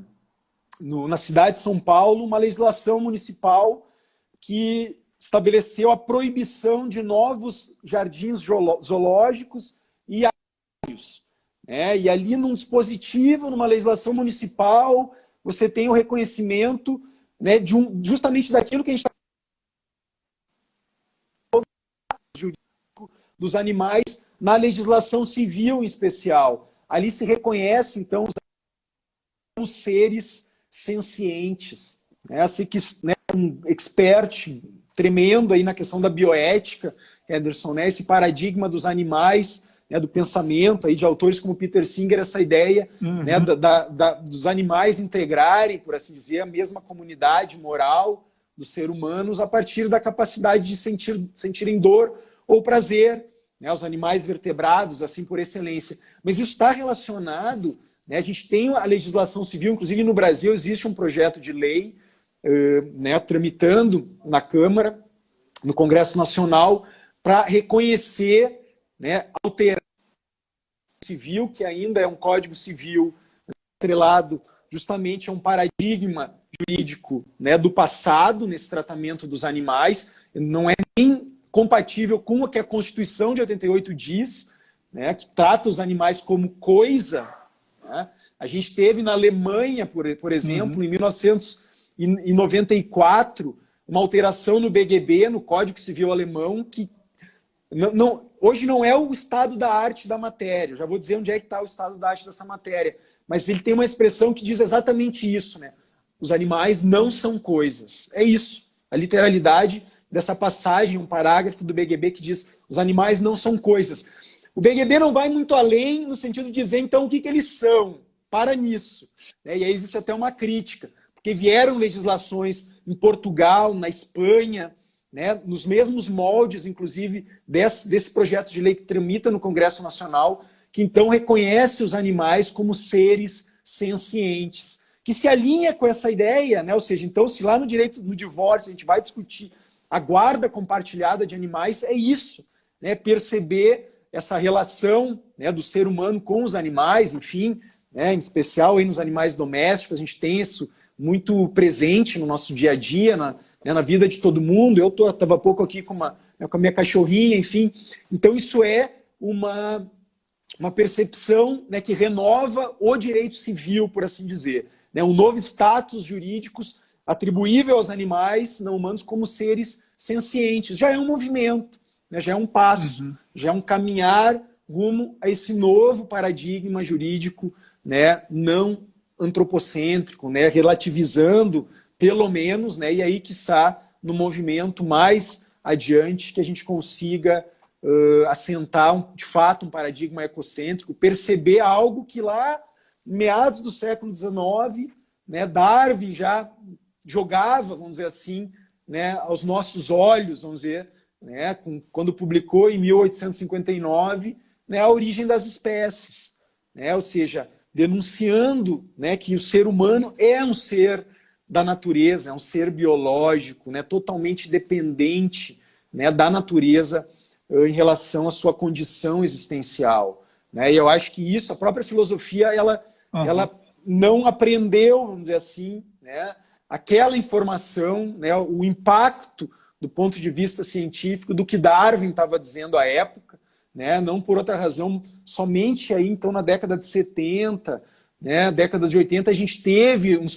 S2: cidade de São Paulo, uma legislação municipal que estabeleceu a proibição de novos jardins zoológicos e aquários, né? E ali num dispositivo, numa legislação municipal, você tem o reconhecimento, né, justamente daquilo que a gente está dos animais na legislação civil em especial. Ali se reconhece, então, os seres sencientes. Né? Assim que, né, um expert tremendo aí na questão da bioética, Ederson, né? Esse paradigma dos animais, né, do pensamento aí de autores como Peter Singer, essa ideia, né, dos animais integrarem, por assim dizer, a mesma comunidade moral dos seres humanos a partir da capacidade de sentirem dor ou prazer, né, os animais vertebrados, assim por excelência. Mas isso está relacionado, né, a gente tem a legislação civil, inclusive no Brasil existe um projeto de lei né, tramitando na Câmara, no Congresso Nacional, para reconhecer, né, alterar o civil, que ainda é um código civil atrelado justamente a um paradigma jurídico, né, do passado nesse tratamento dos animais, não é nem compatível com o que a Constituição de 88 diz, né, que trata os animais como coisa. Né? A gente teve na Alemanha, por exemplo, em 1994, uma alteração no BGB, no Código Civil Alemão, que hoje não é o estado da arte da matéria. Eu já vou dizer onde é que está o estado da arte dessa matéria. Mas ele tem uma expressão que diz exatamente isso, né? Os animais não são coisas. É isso. A literalidade dessa passagem, um parágrafo do BGB que diz os animais não são coisas. O BGB não vai muito além no sentido de dizer, então, o que eles são. Para nisso. Né? E aí existe até uma crítica, porque vieram legislações em Portugal, na Espanha, né, nos mesmos moldes, inclusive, desse projeto de lei que tramita no Congresso Nacional, que então reconhece os animais como seres sencientes, que se alinha com essa ideia, né? Ou seja, então, se lá no direito do divórcio a gente vai discutir a guarda compartilhada de animais, é isso, né? Perceber essa relação, né, do ser humano com os animais, enfim, né, em especial aí nos animais domésticos, a gente tem isso muito presente no nosso dia a dia, na vida de todo mundo. Eu estava há pouco aqui com a minha cachorrinha, enfim. Então, isso é uma percepção, né, que renova o direito civil, por assim dizer. Né, um novo status jurídico atribuível aos animais não humanos como seres sencientes. Já é um movimento, né, já é um passo, já é um caminhar rumo a esse novo paradigma jurídico, né, não antropocêntrico, né, relativizando, pelo menos, né, e aí, quiçá, no movimento mais adiante, que a gente consiga assentar, de fato, um paradigma ecocêntrico, perceber algo que lá, meados do século XIX, né, Darwin já jogava, vamos dizer assim, né, aos nossos olhos, vamos dizer, né, quando publicou em 1859, né, a origem das espécies, né, ou seja, denunciando, né, que o ser humano é um ser da natureza, é um ser biológico, né, totalmente dependente, né, da natureza em relação à sua condição existencial. Né? E eu acho que isso, a própria filosofia, ela não aprendeu, vamos dizer assim, né, aquela informação, né, o impacto do ponto de vista científico do que Darwin estava dizendo à época, né, não por outra razão, somente aí então na década de 70, né, década de 80, a gente teve os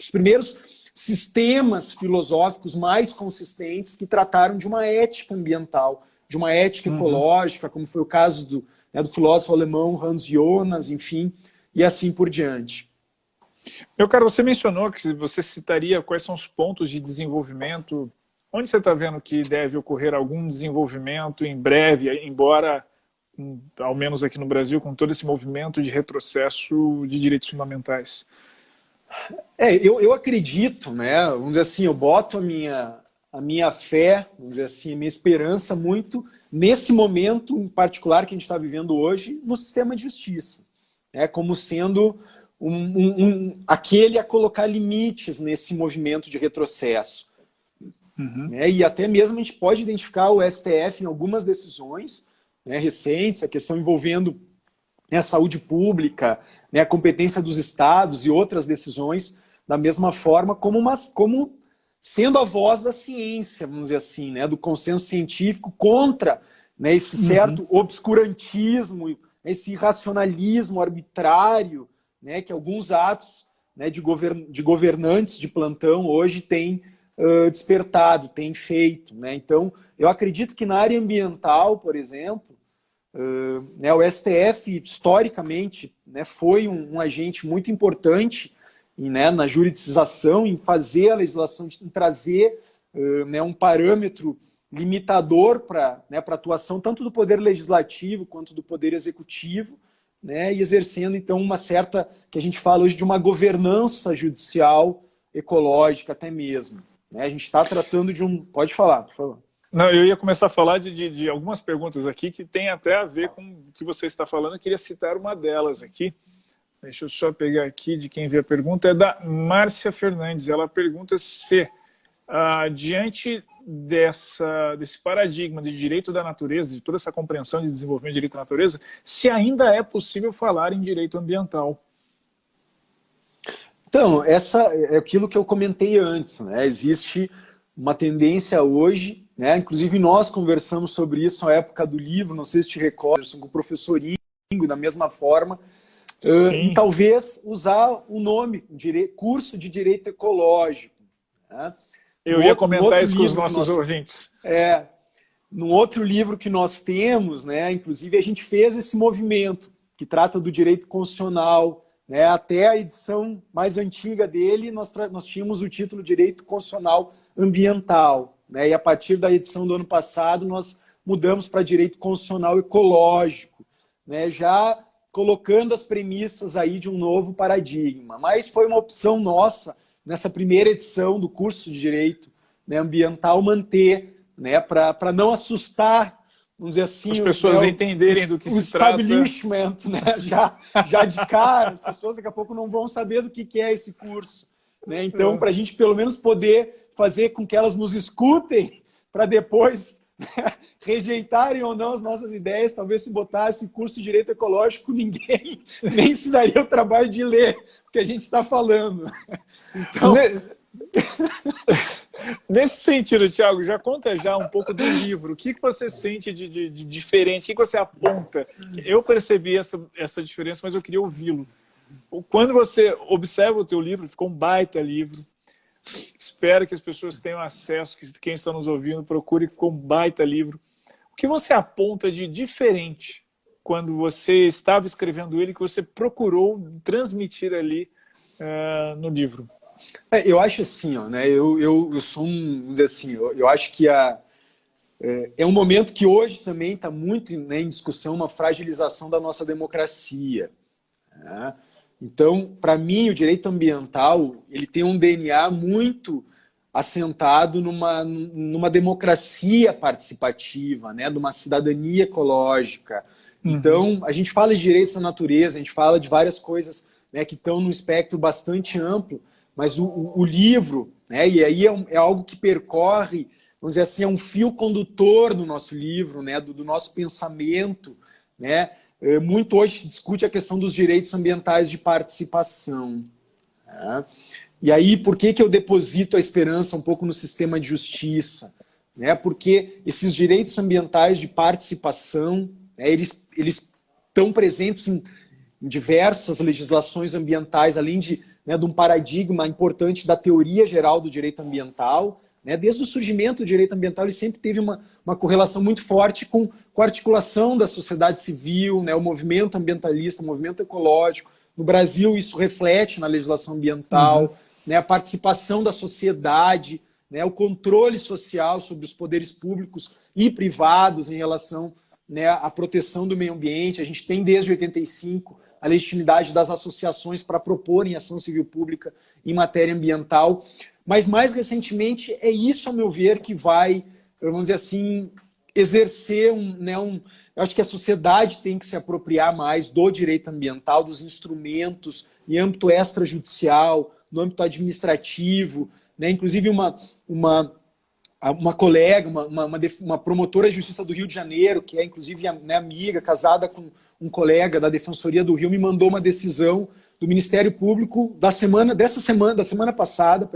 S2: primeiros sistemas filosóficos mais consistentes que trataram de uma ética ambiental, de uma ética ecológica, como foi o caso do filósofo alemão Hans Jonas, enfim, e assim por diante.
S1: Meu caro, você mencionou que você citaria quais são os pontos de desenvolvimento onde você está vendo que deve ocorrer algum desenvolvimento em breve, embora, ao menos aqui no Brasil, com todo esse movimento de retrocesso de direitos fundamentais?
S2: Eu acredito, né? Vamos dizer assim, eu boto a minha fé, vamos dizer assim, a minha esperança muito nesse momento em particular que a gente está vivendo hoje no sistema de justiça, né? Como sendo aquele a colocar limites nesse movimento de retrocesso. Né? E até mesmo a gente pode identificar o STF em algumas decisões, né, recentes, a questão envolvendo, né, a saúde pública, né, a competência dos estados e outras decisões, da mesma forma, como sendo a voz da ciência, vamos dizer assim, né, do consenso científico contra, né, esse certo obscurantismo, esse irracionalismo arbitrário, né, que alguns atos, né, de governantes de plantão hoje têm despertado, têm feito. Né? Então, eu acredito que na área ambiental, por exemplo, né, o STF, historicamente, né, foi um agente muito importante né, na juridização, em fazer a legislação, em trazer né, um parâmetro limitador para, né, a atuação tanto do Poder Legislativo quanto do Poder Executivo, né, e exercendo, então, uma certa, que a gente fala hoje de uma governança judicial ecológica até mesmo. Né? A gente está tratando de um... Pode falar, por favor.
S1: Não, eu ia começar a falar de algumas perguntas aqui que tem até a ver com o que você está falando. Eu queria citar uma delas aqui. Deixa eu só pegar aqui de quem vê a pergunta. É da Márcia Fernandes. Ela pergunta se, diante desse paradigma de direito da natureza, de toda essa compreensão de desenvolvimento de direito da natureza, se ainda é possível falar em direito ambiental.
S2: Então, essa é aquilo que eu comentei antes. Né? Existe uma tendência hoje, né? Inclusive nós conversamos sobre isso na época do livro, não sei se te recordas, com o professor Ingo, da mesma forma, e talvez usar o nome, curso de Direito Ecológico. Né?
S1: Eu ia comentar isso com os nossos ouvintes.
S2: Num outro livro que nós temos, né, inclusive a gente fez esse movimento, que trata do direito constitucional, né, até a edição mais antiga dele, nós tínhamos o título Direito Constitucional Ambiental. Né, e a partir da edição do ano passado, nós mudamos para Direito Constitucional Ecológico, né, já colocando as premissas aí de um novo paradigma. Mas foi uma opção nossa, nessa primeira edição do curso de Direito, né, Ambiental, manter, né, para não assustar, vamos dizer assim,
S1: as pessoas entenderem do que se trata.
S2: O establishment, né? já de cara, as pessoas daqui a pouco não vão saber do que é esse curso. Né? Então, para a gente pelo menos poder fazer com que elas nos escutem, para depois, né, rejeitarem ou não as nossas ideias, talvez se botasse curso de Direito Ecológico, ninguém nem se daria o trabalho de ler o que a gente está falando. Então...
S1: Nesse sentido, Thiago, já conta já um pouco do livro. O que você sente de diferente? O que você aponta? Eu percebi essa diferença, mas eu queria ouvi-lo. Quando você observa o teu livro, ficou um baita livro. Espero que as pessoas tenham acesso, que quem está nos ouvindo procure, ficou um baita livro. O que você aponta de diferente quando você estava escrevendo ele, que você procurou transmitir ali no livro?
S2: Eu acho assim, ó, né? Eu sou vamos dizer assim, eu acho que é um momento que hoje também está muito, né, em discussão uma fragilização da nossa democracia. Né? Então, para mim, o direito ambiental ele tem um DNA muito assentado numa democracia participativa, né? De uma cidadania ecológica. Então, a gente fala de direitos da natureza, a gente fala de várias coisas, né, que estão num espectro bastante amplo, mas o livro, né, e aí é algo que percorre, vamos dizer assim, é um fio condutor do nosso livro, né, do nosso pensamento. Né? Muito hoje se discute a questão dos direitos ambientais de participação. Né? E aí, por que eu deposito a esperança um pouco no sistema de justiça? Né? Porque esses direitos ambientais de participação, né, eles estão presentes em diversas legislações ambientais, além de um paradigma importante da teoria geral do direito ambiental. Né? Desde o surgimento do direito ambiental, ele sempre teve uma correlação muito forte com a articulação da sociedade civil, né? O movimento ambientalista, o movimento ecológico. No Brasil, isso reflete na legislação ambiental, né? A participação da sociedade, né, o controle social sobre os poderes públicos e privados em relação, né, à proteção do meio ambiente. A gente tem desde 85 a legitimidade das associações para proporem ação civil pública em matéria ambiental. Mas, mais recentemente, é isso, ao meu ver, que vai, vamos dizer assim, exercer eu acho que a sociedade tem que se apropriar mais do direito ambiental, dos instrumentos em âmbito extrajudicial, no âmbito administrativo, né? Inclusive uma colega, uma promotora de justiça do Rio de Janeiro, que é inclusive né, amiga, casada com um colega da Defensoria do Rio, me mandou uma decisão do Ministério Público da semana passada,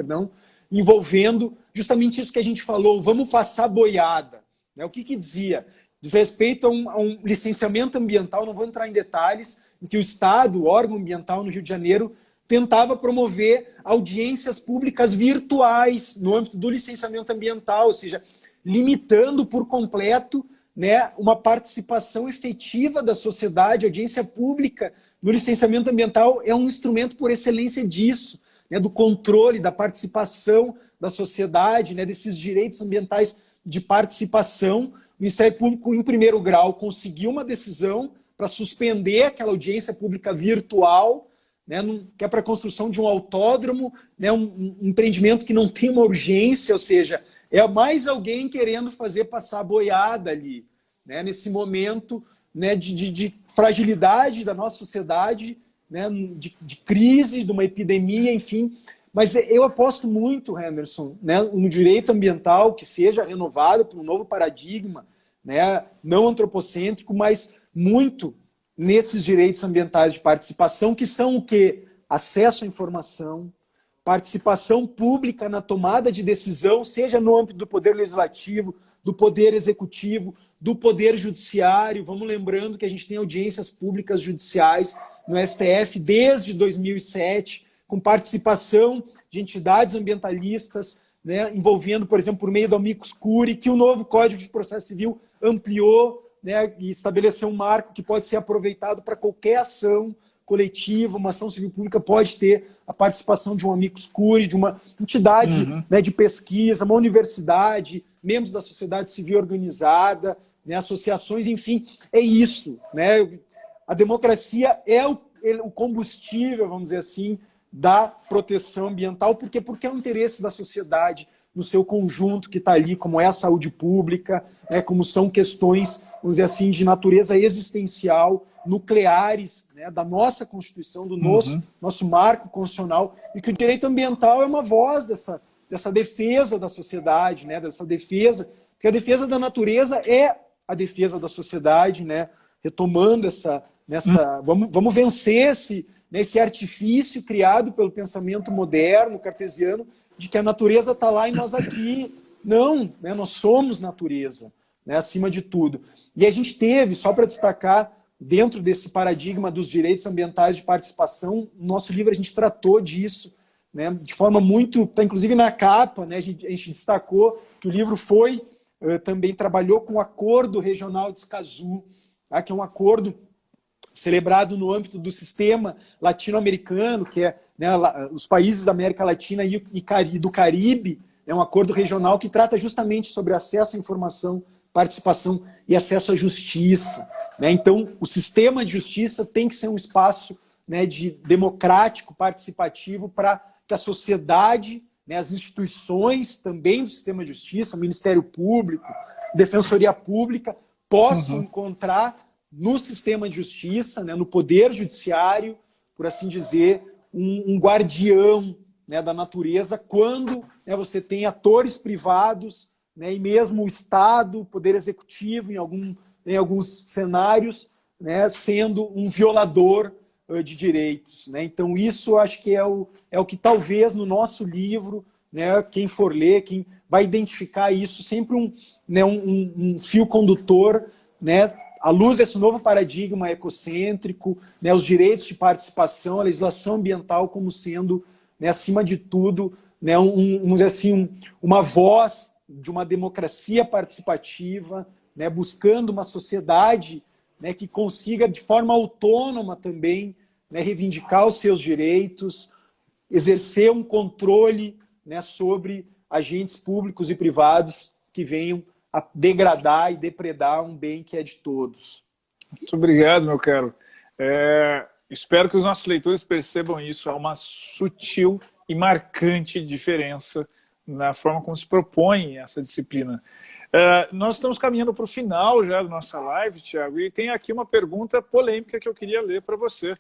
S2: envolvendo justamente isso que a gente falou, vamos passar boiada. Né? O que dizia? Diz respeito a um licenciamento ambiental, não vou entrar em detalhes, em que o Estado, o órgão ambiental no Rio de Janeiro, tentava promover audiências públicas virtuais no âmbito do licenciamento ambiental, ou seja, limitando por completo, né, uma participação efetiva da sociedade. A audiência pública no licenciamento ambiental é um instrumento por excelência disso, né, do controle, da participação da sociedade, né, desses direitos ambientais de participação. O Ministério Público, em primeiro grau, conseguiu uma decisão para suspender aquela audiência pública virtual, né, que é para a construção de um autódromo, né, um empreendimento que não tem uma urgência, ou seja, é mais alguém querendo fazer passar boiada ali, né, nesse momento, né, de fragilidade da nossa sociedade, né, de crise, de uma epidemia, enfim. Mas eu aposto muito, Henderson, né, no direito ambiental que seja renovado por um novo paradigma, né, não antropocêntrico, mas muito nesses direitos ambientais de participação, que são o quê? Acesso à informação, participação pública na tomada de decisão, seja no âmbito do poder legislativo, do poder executivo, do poder judiciário. Vamos lembrando que a gente tem audiências públicas judiciais no STF desde 2007, com participação de entidades ambientalistas, né, envolvendo, por exemplo, por meio do amicus curiae, que o novo Código de Processo Civil ampliou, né, e estabeleceu um marco que pode ser aproveitado para qualquer ação coletiva. Uma ação civil pública pode ter a participação de um amicus curiae, de uma entidade né, de pesquisa, uma universidade, membros da sociedade civil organizada, né, associações, enfim, é isso. Né? A democracia é o combustível, vamos dizer assim, da proteção ambiental, porque é um interesse da sociedade no seu conjunto que está ali, como é a saúde pública, né, como são questões, vamos dizer assim, de natureza existencial, nucleares, né, da nossa Constituição, do nosso marco constitucional, e que o direito ambiental é uma voz dessa defesa da sociedade, né, dessa defesa, porque a defesa da natureza é a defesa da sociedade, né, retomando vamos vencer esse artifício criado pelo pensamento moderno, cartesiano, de que a natureza está lá e nós aqui. Não, né, nós somos natureza, né, acima de tudo. E a gente teve, só para destacar, dentro desse paradigma dos direitos ambientais de participação, no nosso livro a gente tratou disso, né, de forma muito, tá, inclusive na capa, né, a gente destacou que o livro também trabalhou com o Acordo Regional de Escazú, tá, que é um acordo celebrado no âmbito do sistema latino-americano, que é, né, os países da América Latina e do Caribe. É um acordo regional que trata justamente sobre acesso à informação, participação e acesso à justiça. Né? Então, o sistema de justiça tem que ser um espaço, né, democrático, participativo, para que a sociedade, né, as instituições também do sistema de justiça, o Ministério Público, Defensoria Pública, possam encontrar no sistema de justiça, né, no poder judiciário, por assim dizer, um guardião, né, da natureza, quando, né, você tem atores privados, né, e mesmo o Estado, o poder executivo, em alguns cenários, né, sendo um violador de direitos. Né? Então, isso acho que é o que talvez no nosso livro, né, quem for ler, quem vai identificar isso, sempre um fio condutor, né, à luz desse novo paradigma ecocêntrico, né, os direitos de participação, a legislação ambiental como sendo, né, acima de tudo, né, vamos dizer assim, uma voz de uma democracia participativa, né, buscando uma sociedade, né, que consiga, de forma autônoma também, né, reivindicar os seus direitos, exercer um controle, né, sobre agentes públicos e privados que venham a degradar e depredar um bem que é de todos.
S1: Muito obrigado, meu caro. Espero que os nossos leitores percebam isso. Há uma sutil e marcante diferença na forma como se propõe essa disciplina. Nós estamos caminhando para o final já da nossa live, Tiago, e tem aqui uma pergunta polêmica que eu queria ler para você,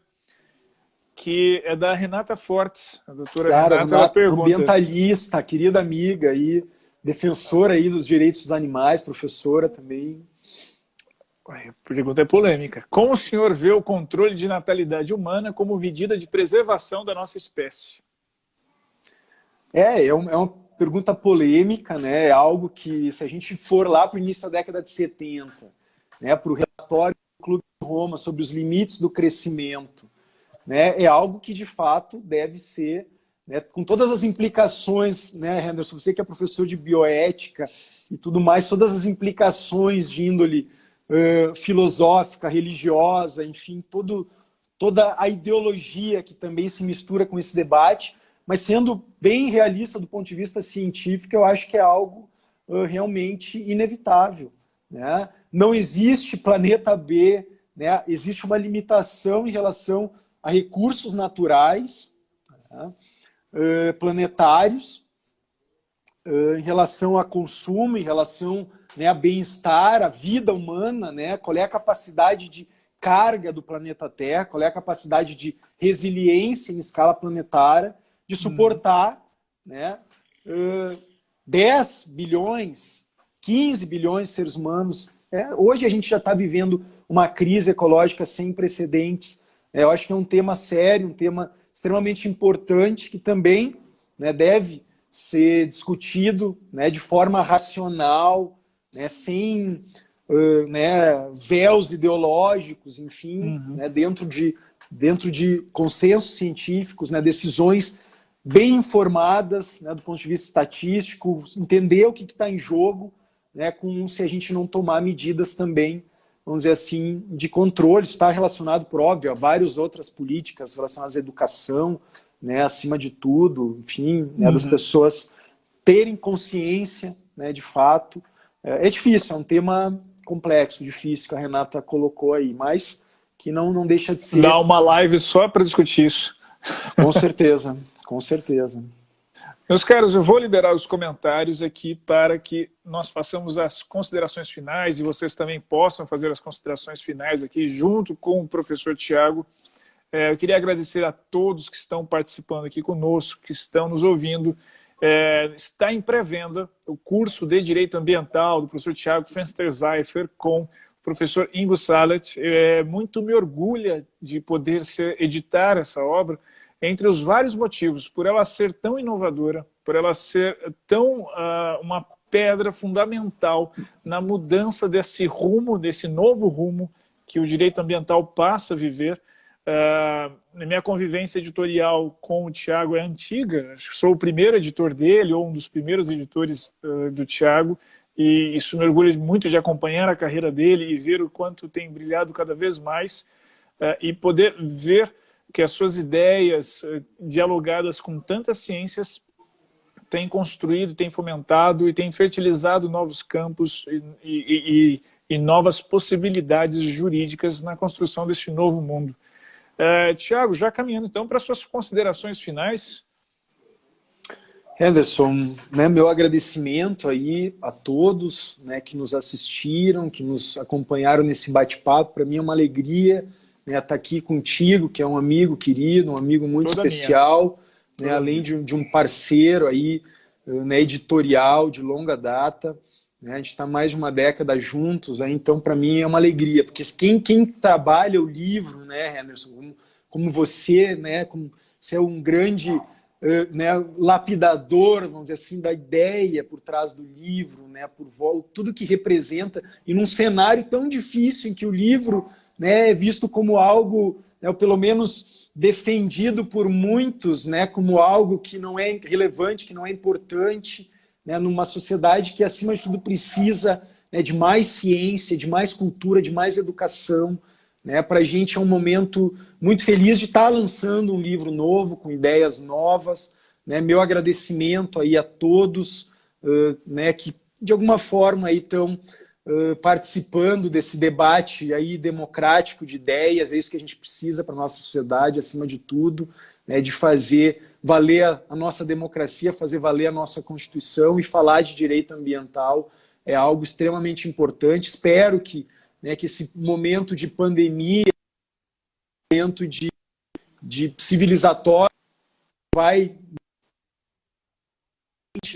S1: que é da Renata Fortes. A doutora Renata, ela pergunta...
S2: Ambientalista, querida amiga, aí, defensora aí dos direitos dos animais, professora também.
S1: A pergunta é polêmica. Como o senhor vê o controle de natalidade humana como medida de preservação da nossa espécie?
S2: É uma pergunta polêmica, né? É algo que, se a gente for lá para o início da década de 70, né, para o relatório do Clube de Roma sobre os limites do crescimento, né, é algo que, de fato, deve ser, né, com todas as implicações, né, Henderson, você que é professor de bioética e tudo mais, todas as implicações de índole filosófica, religiosa, enfim, toda a ideologia que também se mistura com esse debate, mas sendo bem realista do ponto de vista científico, eu acho que é algo realmente inevitável, né? Não existe planeta B, né? Existe uma limitação em relação a recursos naturais, né? Planetários, em relação a consumo, em relação, né, a bem-estar, a vida humana, né? Qual é a capacidade de carga do planeta Terra, qual é a capacidade de resiliência em escala planetária, de suportar, né, 10 bilhões, 15 bilhões de seres humanos. Hoje a gente já está vivendo uma crise ecológica sem precedentes. Eu acho que é um tema sério, um tema extremamente importante, que também, né, deve ser discutido, né, de forma racional, né, sem né, véus ideológicos, enfim, né, dentro de consensos científicos, né, decisões bem informadas, né, do ponto de vista estatístico, entender o que está em jogo, né, se a gente não tomar medidas também, vamos dizer assim, de controle. Isso está relacionado, por óbvio, a várias outras políticas relacionadas à educação, né, acima de tudo, enfim, né, das pessoas terem consciência, né, de fato. É difícil, é um tema complexo, difícil, que a Renata colocou aí, mas que não deixa de ser...
S1: Dá uma live só para discutir isso.
S2: Com certeza, com certeza.
S1: Meus caros, eu vou liberar os comentários aqui para que nós façamos as considerações finais e vocês também possam fazer as considerações finais aqui junto com o professor Tiago. Eu queria agradecer a todos que estão participando aqui conosco, que estão nos ouvindo. Está em pré-venda o curso de Direito Ambiental do professor Tiago Fensterzeifer com o professor Ingo Salet. Muito me orgulha de poder editar essa obra, entre os vários motivos, por ela ser tão inovadora, por ela ser tão uma pedra fundamental na mudança desse rumo, desse novo rumo que o direito ambiental passa a viver. A minha convivência editorial com o Tiago é antiga, sou o primeiro editor dele, ou um dos primeiros editores do Tiago, e isso me orgulha muito de acompanhar a carreira dele e ver o quanto tem brilhado cada vez mais, e poder ver que as suas ideias, dialogadas com tantas ciências, têm construído, têm fomentado e têm fertilizado novos campos e novas possibilidades jurídicas na construção deste novo mundo. Tiago, já caminhando então para suas considerações finais.
S2: Henderson, né, meu agradecimento aí a todos, né, que nos assistiram, que nos acompanharam nesse bate-papo. Para mim é uma alegria, né, estar aqui contigo, que é um amigo querido, um amigo muito especial, né, além de um parceiro aí, né, editorial de longa data. Né, a gente está mais de uma década juntos, aí, então para mim é uma alegria, porque quem trabalha o livro, né, Henderson, como você, né, como você é um grande né, lapidador, vamos dizer assim, da ideia por trás do livro, né, por tudo que representa, e num cenário tão difícil em que o livro, né, é visto como algo, né, ou pelo menos defendido por muitos, né, como algo que não é relevante, que não é importante, né, numa sociedade que, acima de tudo, precisa, né, de mais ciência, de mais cultura, de mais educação. Né? Para a gente é um momento muito feliz de estar lançando um livro novo, com ideias novas, né, meu agradecimento aí a todos, né, que de alguma forma aí estão participando desse debate aí democrático de ideias. É isso que a gente precisa para a nossa sociedade, acima de tudo, né, de fazer valer a nossa democracia, fazer valer a nossa Constituição, e falar de direito ambiental é algo extremamente importante. Espero que, né, que esse momento de pandemia, momento de civilizatório, vai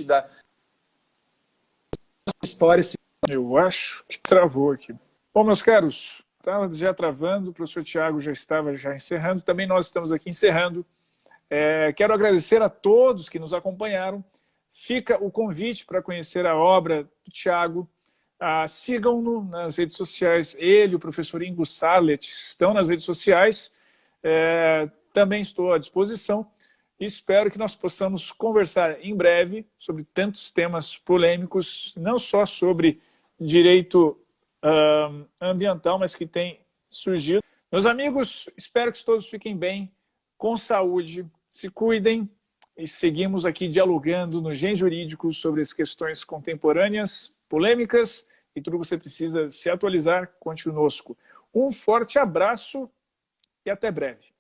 S2: da história.
S1: Eu acho que travou aqui. Bom, meus caros, estava já travando, o professor Tiago já estava já encerrando, também nós estamos aqui encerrando. Quero agradecer a todos que nos acompanharam. Fica o convite para conhecer a obra do Tiago. Sigam-no nas redes sociais. Ele e o professor Ingo Sarlet estão nas redes sociais. Também estou à disposição. Espero que nós possamos conversar em breve sobre tantos temas polêmicos, não só sobre direito ambiental, mas que tem surgido. Meus amigos, espero que todos fiquem bem, com saúde, se cuidem, e seguimos aqui dialogando no Gen Jurídico sobre as questões contemporâneas, polêmicas, e tudo que você precisa se atualizar. Conte conosco. Um forte abraço e até breve.